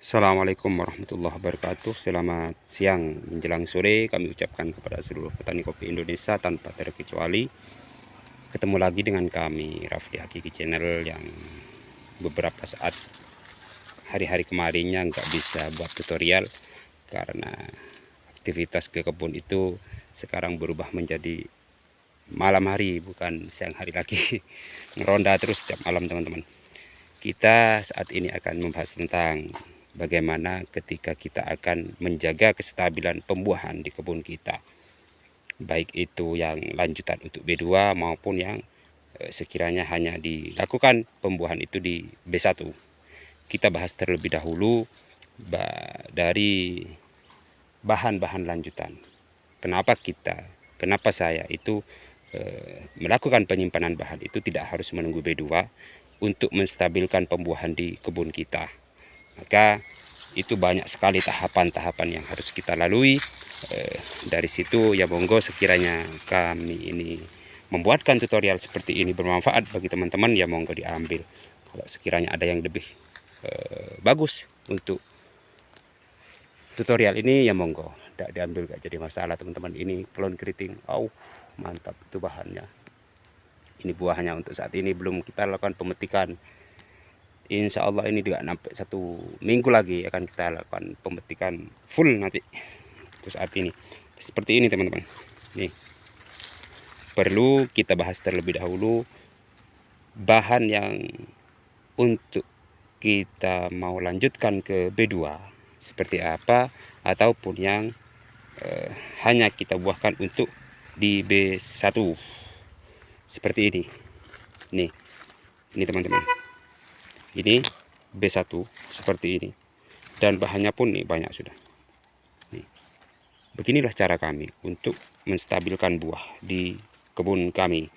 Assalamualaikum warahmatullahi wabarakatuh. Selamat siang menjelang sore kami ucapkan kepada seluruh petani kopi Indonesia tanpa terkecuali. Ketemu lagi dengan kami Rafli Hakiki Channel yang beberapa saat hari-hari kemarinnya nggak bisa buat tutorial karena aktivitas ke kebun itu sekarang berubah menjadi malam hari, bukan siang hari lagi. Ngeronda terus setiap malam teman-teman. Kita saat ini akan membahas tentang bagaimana ketika kita akan menjaga kestabilan pembuahan di kebun kita, baik itu yang lanjutan untuk B2 maupun yang sekiranya hanya dilakukan pembuahan itu di B1. Kita bahas terlebih dahulu dari bahan-bahan lanjutan. Kenapa saya itu melakukan penyimpanan bahan itu tidak harus menunggu B2 untuk menstabilkan pembuahan di kebun kita. Maka itu banyak sekali tahapan-tahapan yang harus kita lalui. Dari situ ya monggo sekiranya kami ini membuatkan tutorial seperti ini bermanfaat bagi teman-teman, ya monggo diambil. Kalau sekiranya ada yang lebih bagus untuk tutorial ini ya monggo, tidak diambil, gak jadi masalah teman-teman. Ini klon keriting, mantap itu bahannya. Ini buahnya. Untuk saat ini belum kita lakukan pemetikan. Insya Allah ini juga sampai 1 minggu lagi akan kita lakukan pemetikan full nanti. Terus saat ini seperti ini teman-teman. Nih, perlu kita bahas terlebih dahulu bahan yang untuk kita mau lanjutkan ke B2 seperti apa, ataupun yang hanya kita buahkan untuk di B1 seperti ini. Nih, ini teman-teman. Ini B1 seperti ini, dan bahannya pun nih banyak sudah. Nih, beginilah cara kami untuk menstabilkan buah di kebun kami.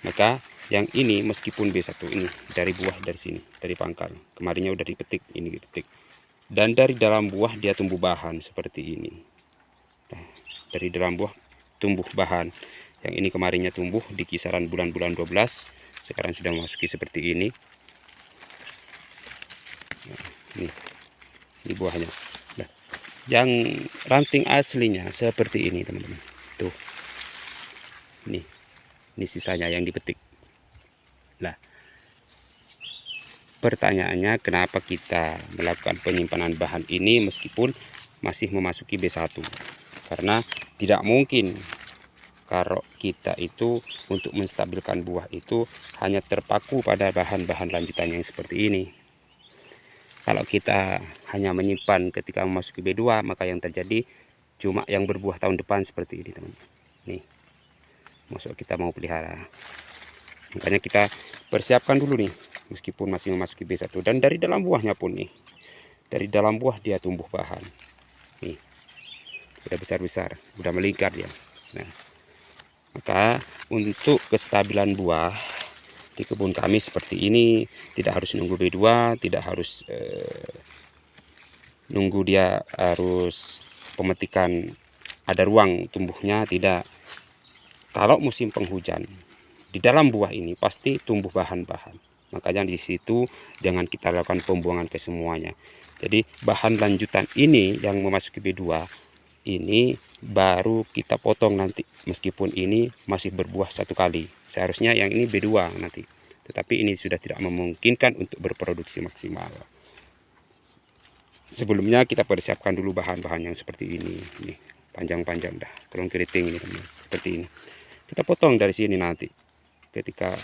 Maka yang ini meskipun B1 ini dari buah dari sini, dari pangkal, kemarinnya udah dipetik, ini dipetik, dan dari dalam buah dia tumbuh bahan seperti ini. Nah, dari dalam buah tumbuh bahan. Yang ini kemarinnya tumbuh di kisaran bulan-bulan 12, sekarang sudah memasuki seperti ini. Ini buahnya. Nah, yang ranting aslinya seperti ini teman-teman. Tuh, ini sisanya yang dipetik. Nah, pertanyaannya kenapa kita melakukan penyimpanan bahan ini meskipun masih memasuki B1? Karena tidak mungkin kalau kita itu untuk menstabilkan buah itu hanya terpaku pada bahan-bahan lanjutan yang seperti ini. Kalau kita hanya menyimpan ketika memasuki B2, maka yang terjadi cuma yang berbuah tahun depan seperti ini teman-teman. Nih, masuk kita mau pelihara. Makanya kita persiapkan dulu nih, meskipun masih memasuki B1. Dan dari dalam buahnya pun nih, dari dalam buah dia tumbuh bahan. Nih, sudah besar-besar, sudah melingkar dia. Nah, maka untuk kestabilan buah di kebun kami seperti ini, tidak harus nunggu B2, tidak harus nunggu dia harus pemetikan ada ruang tumbuhnya, tidak. Kalau musim penghujan, di dalam buah ini pasti tumbuh bahan-bahan. Makanya di situ jangan kita lakukan pembuangan ke semuanya. Jadi bahan lanjutan ini yang memasuki B2 ini baru kita potong nanti, meskipun ini masih berbuah 1 kali. Seharusnya yang ini B2 nanti, tetapi ini sudah tidak memungkinkan untuk berproduksi maksimal. Sebelumnya kita persiapkan dulu bahan-bahan yang seperti ini. Nih, panjang-panjang dah, kelong keriting ini teman, seperti ini. Kita potong dari sini nanti ketika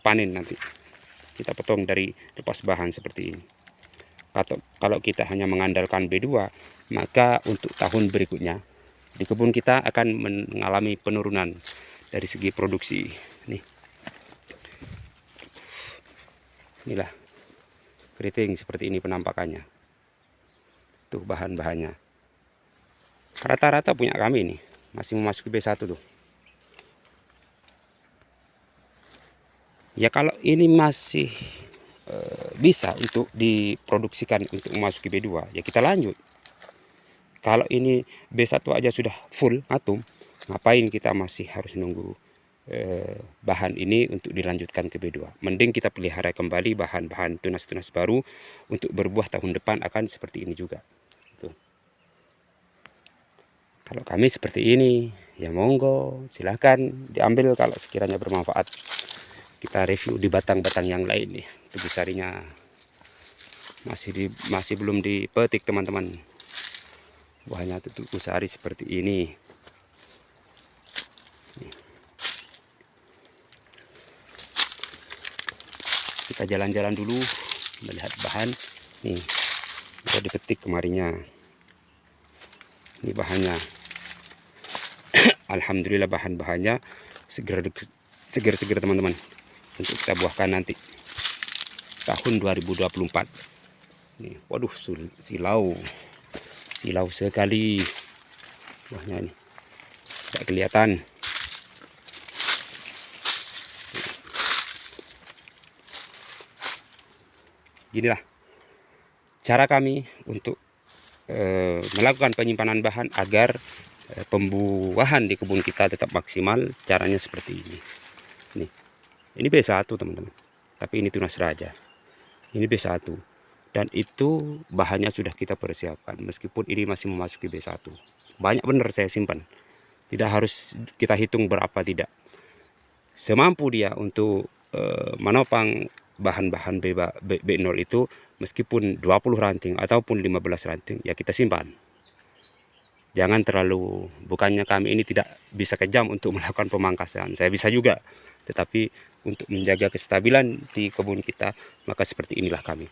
panen, nanti kita potong dari lepas bahan seperti ini. Atau kalau kita hanya mengandalkan B2, maka untuk tahun berikutnya di kebun kita akan mengalami penurunan dari segi produksi. Inilah keriting seperti ini penampakannya. Tuh bahan-bahannya. Rata-rata punya kami nih masih memasuki B1 tuh. Ya kalau ini masih bisa untuk diproduksikan untuk memasuki B2, ya kita lanjut. Kalau ini B1 aja sudah full atom, ngapain kita masih harus nunggu bahan ini untuk dilanjutkan ke B2. Mending kita pelihara kembali bahan-bahan tunas-tunas baru untuk berbuah tahun depan akan seperti ini juga. Tuh. Kalau kami seperti ini, ya monggo silahkan diambil kalau sekiranya bermanfaat. Kita review di batang-batang yang lain nih, tubuh sarinya masih belum dipetik teman-teman. Buahnya tubuh sari seperti ini. Kita jalan-jalan dulu melihat bahan nih, kita dipetik kemarinnya. Ini bahannya. Alhamdulillah bahan-bahannya seger teman-teman, untuk kita buahkan nanti tahun 2024. Nih, waduh, silau sekali buahnya ini, tidak kelihatan. Inilah cara kami untuk melakukan penyimpanan bahan agar pembuahan di kebun kita tetap maksimal. Caranya seperti ini. Ini B1 teman-teman, tapi ini tunas raja. Ini B1 dan itu bahannya sudah kita persiapkan. Meskipun ini masih memasuki B1, banyak benar saya simpan. Tidak harus kita hitung berapa, tidak. Semampu dia untuk menopang bahan-bahan B0 itu, meskipun 20 ranting ataupun 15 ranting, ya kita simpan. Jangan terlalu, bukannya kami ini tidak bisa kejam untuk melakukan pemangkasan, saya bisa juga, tetapi untuk menjaga kestabilan di kebun kita, maka seperti inilah kami.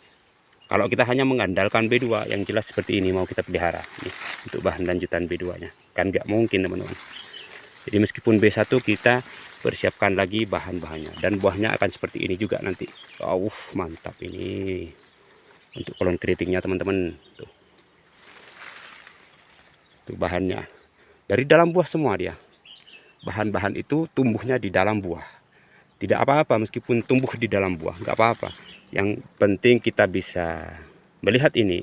Kalau kita hanya mengandalkan B2, yang jelas seperti ini mau kita pelihara nih, untuk bahan lanjutan B2 nya kan nggak mungkin teman-teman. Jadi meskipun B1 kita persiapkan lagi bahan-bahannya, dan buahnya akan seperti ini juga nanti. Mantap ini untuk kolon keritingnya teman-teman. Tuh bahannya dari dalam buah semua dia. Bahan-bahan itu tumbuhnya di dalam buah. Tidak apa-apa meskipun tumbuh di dalam buah, nggak apa-apa. Yang penting kita bisa melihat ini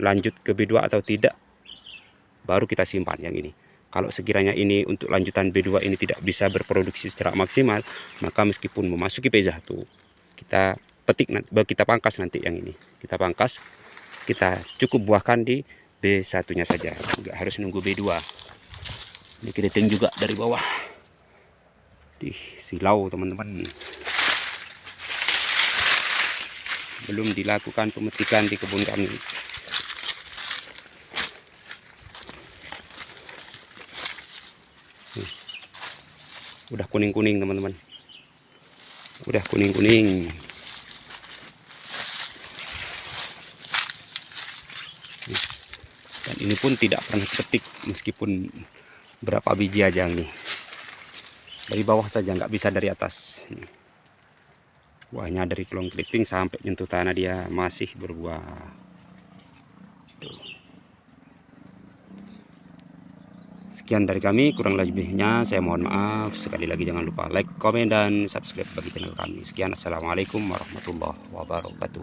lanjut ke B2 atau tidak, baru kita simpan yang ini. Kalau sekiranya ini untuk lanjutan B2 ini tidak bisa berproduksi secara maksimal, maka meskipun memasuki B1, kita petik, kita pangkas nanti yang ini. Kita pangkas, kita cukup buahkan di B1-nya saja, nggak harus nunggu B2. Ini keriting juga dari bawah. Silau teman-teman. Belum dilakukan pemetikan di kebun kami. Udah kuning-kuning teman-teman, udah kuning-kuning. Dan ini pun tidak pernah petik, meskipun berapa biji aja nih, dari bawah saja, nggak bisa dari atas. Buahnya dari kolong keriting sampai nyentuh tanah dia masih berbuah. Sekian dari kami, kurang lebihnya saya mohon maaf. Sekali lagi jangan lupa like, komen, dan subscribe bagi channel kami. Sekian, assalamualaikum warahmatullahi wabarakatuh.